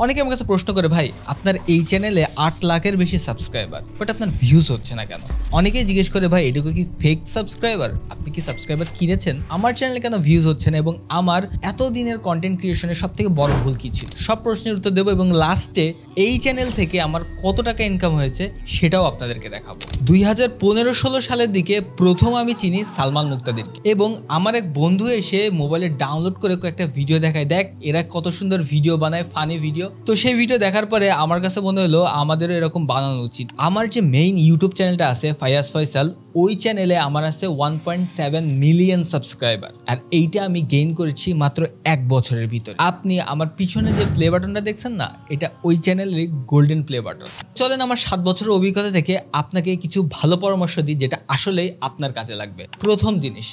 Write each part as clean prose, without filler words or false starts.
অনেকে আমার কাছে প্রশ্ন করে, ভাই আপনার এই চ্যানেলে 8 লাখের বেশি সাবস্ক্রাইবার, বাট আপনার ভিউজ হচ্ছে না কেন? অনেকেই জিজ্ঞেস করে, ভাই এটুকু কি ফেক সাবস্ক্রাইবার? আপনি কি সাবস্ক্রাইবার কিনেছেন? আমার চ্যানেলে কেন ভিউজ হচ্ছে না এবং আমার এতদিনের কন্টেন্ট ক্রিয়েশনের সব থেকে বড় ভুল কি ছিল? সব প্রশ্নের উত্তর দেবো এবং লাস্টে এই চ্যানেল থেকে আমার কত টাকা ইনকাম হয়েছে সেটাও আপনাদেরকে দেখাবো। 2015-16 সালের দিকে প্রথম আমি চিনি সালমান মুক্তাদিরকে, এবং আমার এক বন্ধু এসে মোবাইলে ডাউনলোড করে একটা ভিডিও দেখায়, দেখ এরা কত সুন্দর ভিডিও বানায়, ফানি ভিডিও। তো সেই ভিডিও দেখার পরে আমার কাছে মনে হলো আমাদেরও এরকম বানানো উচিত। আমার যে মেইন ইউটিউব চ্যানেলটা আছে ফায়াজ ফয়সাল, ওই চ্যানেলে আমার আছে 1.7 মিলিয়ন সাবস্ক্রাইবার, আর এইটা আমি গেইন করেছি মাত্র 1 বছরের ভিতরে। আপনি আমার পিছনে যে প্লে বাটনটা দেখছেন না, এটা ওই চ্যানেলের গোল্ডেন প্লে বাটন। চলেন আমার 7 বছরের অভিজ্ঞতা থেকে আপনাকে কিছু ভালো পরামর্শ দিই যেটা আসলেই আপনার কাজে লাগবে। প্রথম জিনিস,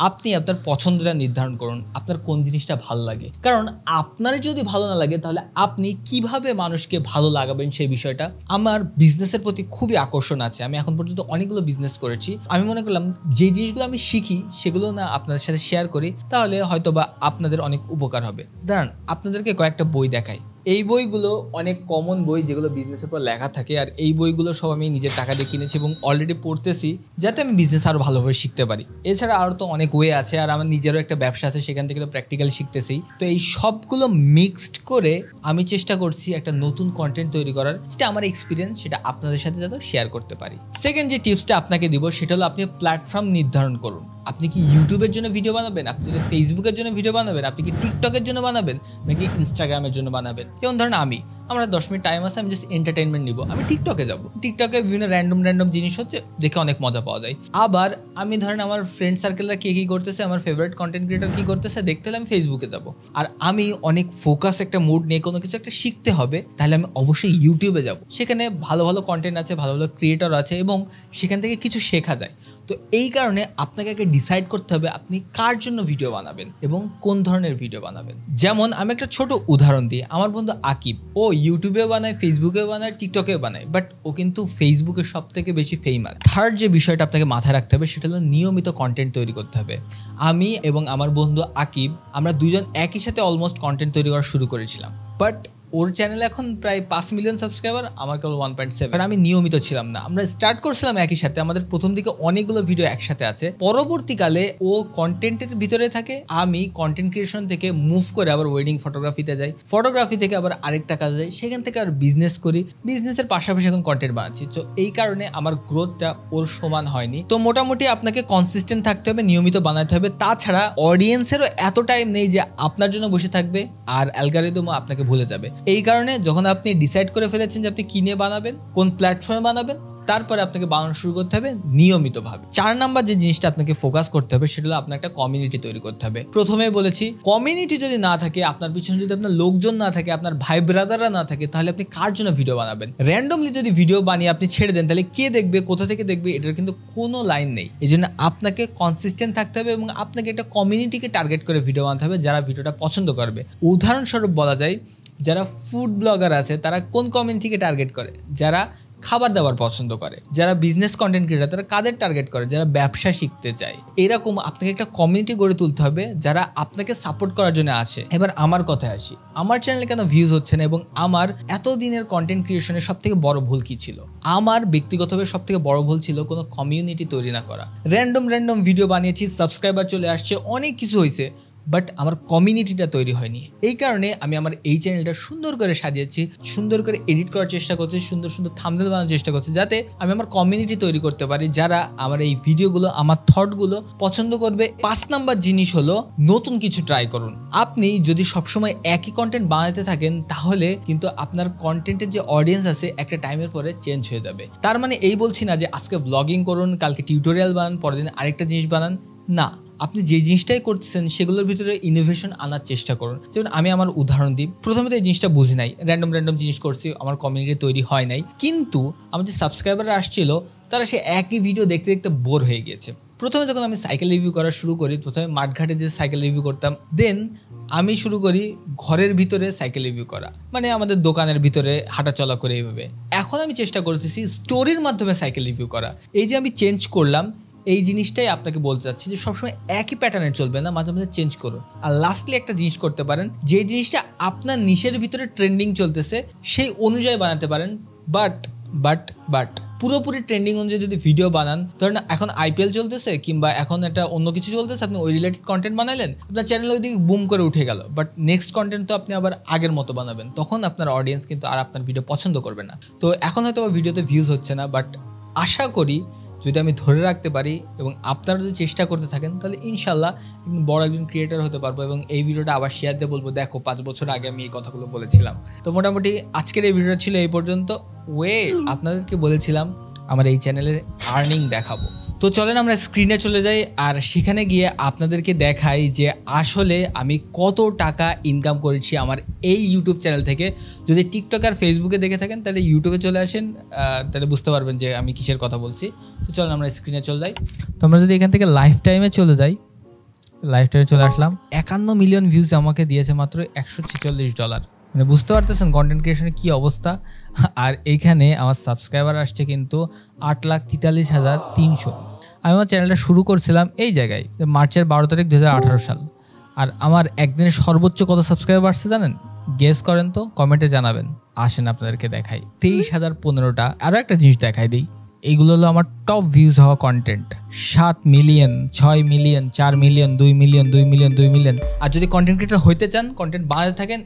আপনি আপনার পছন্দটা নির্ধারণ করুন, আপনার কোন জিনিসটা ভালো লাগে। কারণ আপনার যদি ভালো না লাগে তাহলে আপনি কিভাবে মানুষকে ভালো লাগাবেন সেই বিষয়টা। আমার বিজনেসের প্রতি খুবই আকর্ষণ আছে, আমি এখন পর্যন্ত অনেকগুলো বিজনেস করেছি। আমি মনে করলাম যে জিনিসগুলো আমি শিখি সেগুলো না আপনাদের সাথে শেয়ার করি, তাহলে হয়তোবা আপনাদের অনেক উপকার হবে। দাঁড়ান আপনাদেরকে কয়েকটা বই দেখাই। এই বইগুলো অনেক কমন বই যেগুলো বিজনেসের উপর লেখা থাকে, আর এই বইগুলো সব আমি নিজের টাকা দিয়ে কিনেছি এবং অলরেডি পড়তেছি যাতে আমি বিজনেস আরও ভালোভাবে শিখতে পারি। এছাড়া আরও তো অনেক ওয়ে আছে, আর আমার নিজেরও একটা ব্যবসা আছে, সেখান থেকে তো প্র্যাকটিক্যাল শিখতেছি। তো এই সবগুলো মিক্সড করে আমি চেষ্টা করছি একটা নতুন কন্টেন্ট তৈরি করার, যেটা আমার এক্সপিরিয়েন্স সেটা আপনাদের সাথে যাতে শেয়ার করতে পারি। সেকেন্ড যে টিপসটা আপনাকে দিব সেটা হলো আপনি প্ল্যাটফর্ম নির্ধারণ করুন। আপনি কি ইউটিউবের জন্য ভিডিও বানাবেন, আপনি যদি ফেসবুকের জন্য ভিডিও বানাবেন, আপনি কি টিকটকের জন্য বানাবেন, নাকি ইনস্টাগ্রামের জন্য বানাবেন? যেমন ধরেন আমরা 10 মিনিট টাইম আছে, আমি জাস্ট এন্টারটেনমেন্ট নিব, আমি টিকটকে যাব। টিকটকে বিভিন্ন র্যান্ডম জিনিস হচ্ছে, দেখে অনেক মজা পাওয়া যায়। আবার আমি ধরেন আমার ফ্রেন্ড সার্কেলরা কে কী করতেছে, আমার ফেভারিট কন্টেন্ট ক্রিয়েটর কী করতেছে দেখতে হলে আমি ফেসবুকে যাব। আর আমি অনেক ফোকাস একটা মুড নিয়ে কোনো কিছু একটা শিখতে হবে, তাহলে আমি অবশ্যই ইউটিউবে যাব। সেখানে ভালো ভালো কন্টেন্ট আছে, ভালো ভালো ক্রিয়েটর আছে এবং সেখান থেকে কিছু শেখা যায়। তো এই কারণে আপনাকে আগে ডিসাইড করতে হবে আপনি কার জন্য ভিডিও বানাবেন এবং কোন ধরনের ভিডিও বানাবেন। যেমন আমি একটা ছোট উদাহরণ দিই, আমার বন্ধু আকিব, ও ইউটিউবেও বানায়, ফেসবুকেও বানায়, টিকটকেও বানায়, বাট ও কিন্তু ফেসবুকে সব থেকে বেশি ফেমাস। থার্ড যে বিষয়টা আপনাকে মাথায় রাখতে হবে সেটা হলো নিয়মিত কন্টেন্ট তৈরি করতে হবে। আমি এবং আমার বন্ধু আকিব, আমরা দুজন একই সাথে অলমোস্ট কন্টেন্ট তৈরি করা শুরু করেছিলাম, বাট ওর চ্যানেলে এখন প্রায় 5 মিলিয়ন সাবস্ক্রাইবার, আমার কেবল 1.7। আমি নিয়মিত ছিলাম না, আমরা স্টার্ট করছিলাম একই সাথে, আমাদের প্রথম দিকে অনেকগুলো ভিডিও একসাথে আছে। পরবর্তীকালে ও কন্টেন্টের ভিতরে থাকে, আমি কন্টেন্ট ক্রিয়েশন থেকে মুভ করে আবার ওয়েডিং ফটোগ্রাফিতে যাই, ফটোগ্রাফি থেকে আবার আরেকটা কাজে যাই, সেখান থেকে আর বিজনেস করি, বিজনেসের পাশাপাশি এখন কন্টেন্ট বানাচ্ছি। তো এই কারণে আমার গ্রোথটা ওর সমান হয়নি। তো মোটামুটি আপনাকে কনসিস্টেন্ট থাকতে হবে, নিয়মিত বানাতে হবে। তাছাড়া অডিয়েন্সেরও এত টাইম নেই যে আপনার জন্য বসে থাকবে আর অ্যালগরিদমও আপনাকে ভুলে যাবে। এই কারণে যখন আপনি ডিসাইড করে ফেলেছেন যে আপনি কিনে বানাবেন, কোন প্ল্যাটফর্মে বানাবেন, তারপরে আপনাকে বানানো শুরু করতে হবে নিয়মিতভাবে। 4 নাম্বার যে জিনিসটা আপনাকে ফোকাস করতে হবে সেটা হলো আপনার একটা কমিউনিটি তৈরি করতে হবে। প্রথমেই বলেছি, কমিউনিটি যদি না থাকে, আপনার পিছনে যদি আপনার লোকজন না থাকে, আপনার ভাই ব্রাদাররা না থাকে, তাহলে আপনি কার জন্য ভিডিও বানাবেন? র্যান্ডমলি যদি ভিডিও বানিয়ে আপনি ছেড়ে দেন তাহলে কে দেখবে, কোথা থেকে দেখবে, এটার কিন্তু কোনো লাইন নেই। এই জন্য আপনাকে কনসিস্টেন্ট থাকতে হবে এবং আপনাকে একটা কমিউনিটিকে টার্গেট করে ভিডিও বানাতে হবে যারা ভিডিওটা পছন্দ করবে। উদাহরণস্বরূপ বলা যায়, যারা ফুড ব্লগার আছে তারা কোন কমিউনিটিকে টার্গেট করে? যারা খাবার দাবার পছন্দ করে। যারা বিজনেস কন্টেন্ট ক্রিয়েটর তারা কাদের টার্গেট করে? যারা ব্যবসা শিখতে চায়। এরকম আপনাকে একটা কমিউনিটি গড়ে তুলতে হবে যারা আপনাকে সাপোর্ট করার জন্য আসে। এবার আমার কথায় আসি, আমার চ্যানেলে কেন ভিউজ হচ্ছে না এবং আমার এতদিনের কন্টেন্ট ক্রিয়েশনের সব থেকে বড় ভুল কি ছিল? আমার ব্যক্তিগতভাবে সব থেকে বড় ভুল ছিল কোনো কমিউনিটি তৈরি না করা। র্যান্ডম ভিডিও বানিয়েছি, সাবস্ক্রাইবার চলে আসছে, অনেক কিছু হয়েছে, বাট আমার কমিউনিটিটা তৈরি হয়নি। এই কারণে আমি আমার এই চ্যানেলটা সুন্দর করে সাজিয়েছি, সুন্দর করে এডিট করার চেষ্টা করছি, সুন্দর থাম্বনেল বানানোর চেষ্টা করছি, যাতে আমি আমার কমিউনিটি তৈরি করতে পারি যারা আমার এই ভিডিওগুলো, আমার থটগুলো পছন্দ করবে। 5 নাম্বার জিনিস হলো নতুন কিছু ট্রাই করুন। আপনি যদি সবসময় একই কন্টেন্ট বানাতে থাকেন তাহলে কিন্তু আপনার কন্টেন্টের যে অডিয়েন্স আছে একটা টাইমের পরে চেঞ্জ হয়ে যাবে। তার মানে এই বলছি না যে আজকে ব্লগিং করুন, কালকে টিউটোরিয়াল বানান, পরের দিন আরেকটা জিনিস বানান, না। আপনি যে জিনিসটাই করতেছেন সেগুলোর ভিতরে ইনোভেশন আনার চেষ্টা করুন। যেমন আমি আমার উদাহরণ দিই, প্রথমে তো এই জিনিসটা বুঝি নাই, র্যান্ডম জিনিস করছি, আমার কমিউনিটি তৈরি হয় নাই, কিন্তু আমার যে সাবস্ক্রাইবাররা আসছিল তারা সে একই ভিডিও দেখতে দেখতে বোর হয়ে গিয়েছে। প্রথমে যখন আমি সাইকেল রিভিউ করা শুরু করি, প্রথমে মাঠঘাটে যে সাইকেল রিভিউ করতাম, দেন আমি শুরু করি ঘরের ভিতরে সাইকেল রিভিউ করা, মানে আমাদের দোকানের ভিতরে হাঁটাচলা করে এইভাবে। এখন আমি চেষ্টা করতেছি স্টোরির মাধ্যমে সাইকেল রিভিউ করা। এই যে আমি চেঞ্জ করলাম, এই জিনিসটাই আপনাকে বলতে চাচ্ছি যে সবসময় একই প্যাটার্নে চলবে না, মাঝে মাঝে চেঞ্জ করুন। আর লাস্টলি একটা জিনিস করতে পারেন, যে জিনিসটা আপনার নিশের ভিতরে ট্রেন্ডিং চলতেছে সেই অনুযায়ী বানাতে পারেন। বাট পুরোপুরি ট্রেন্ডিং অনুযায়ী যদি ভিডিও বানান, ধরেন এখন IPL চলতেছে কিংবা এখন একটা অন্য কিছু চলতেছে, আপনি ওই রিলেটেড কন্টেন্ট বানালেন, আপনার চ্যানেল ওইদিকে বুম করে উঠে গেল, বাট নেক্সট কন্টেন্ট তো আপনি আবার আগের মতো বানাবেন, তখন আপনার অডিয়েন্স কিন্তু আর আপনার ভিডিও পছন্দ করবে না। তো এখন হয়তো ভিডিওতে ভিউজ হচ্ছে না, বাট আশা করি যদি আমি ধরে রাখতে পারি এবং আপনারা যদি চেষ্টা করতে থাকেন, তাহলে ইনশাল্লাহ বড় একজন ক্রিয়েটার হতে পারবো। এবং এই ভিডিওটা আবার শেয়ার দিয়ে বলবো, দেখো 5 বছর আগে আমি এই কথাগুলো বলেছিলাম। তো মোটামুটি আজকের এই ভিডিওটা ছিল এই পর্যন্ত। আপনাদেরকে বলেছিলাম আমার এই চ্যানেলের আর্নিং দেখাবো, তো চলেন আমরা স্ক্রিনে চলে যাই আর সেখানে গিয়ে আপনাদেরকে দেখাই যে আসলে আমি কত টাকা ইনকাম করেছি আমার এই ইউটিউব চ্যানেল থেকে। যদি টিকটক আর ফেসবুকে দেখে থাকেন তাহলে ইউটিউবে চলে আসেন, তাহলে বুঝতে পারবেন যে আমি কিসের কথা বলছি। তো চলেন আমরা স্ক্রিনে চলে যাই। তো আমরা যদি এখান থেকে লাইফ টাইমে চলে যাই, লাইফ টাইমে চলে আসলাম। 51 মিলিয়ন ভিউজ আমাকে দিয়েছে মাত্র $146। মানে বুঝতে পারতেছেন কন্টেন্ট ক্রিয়েশনের কী অবস্থা। আর এইখানে আমার সাবস্ক্রাইবার আসছে কিন্তু 8,43,300। আমি আমার চ্যানেলটা শুরু করছিলাম এই জায়গায় মার্চের 12 তারিখ 2018 সাল। আর আমার একদিনে সর্বোচ্চ কত সাবস্ক্রাইবার আসছে জানেন? গেস করেন তো, কমেন্টে জানাবেন। আসেন আপনাদেরকে দেখাই, 23,015টা। আরও একটা জিনিস দেখাই দিই, এইগুলো হলো আমার টপ ভিউজ হওয়া content. 7 million, 6 million, 4 million, 2 million, 2 million, 2 million. আর যদি কন্টেন্ট ক্রিয়েটর হইতে চান, কন্টেন্ট বানাতে থাকেন,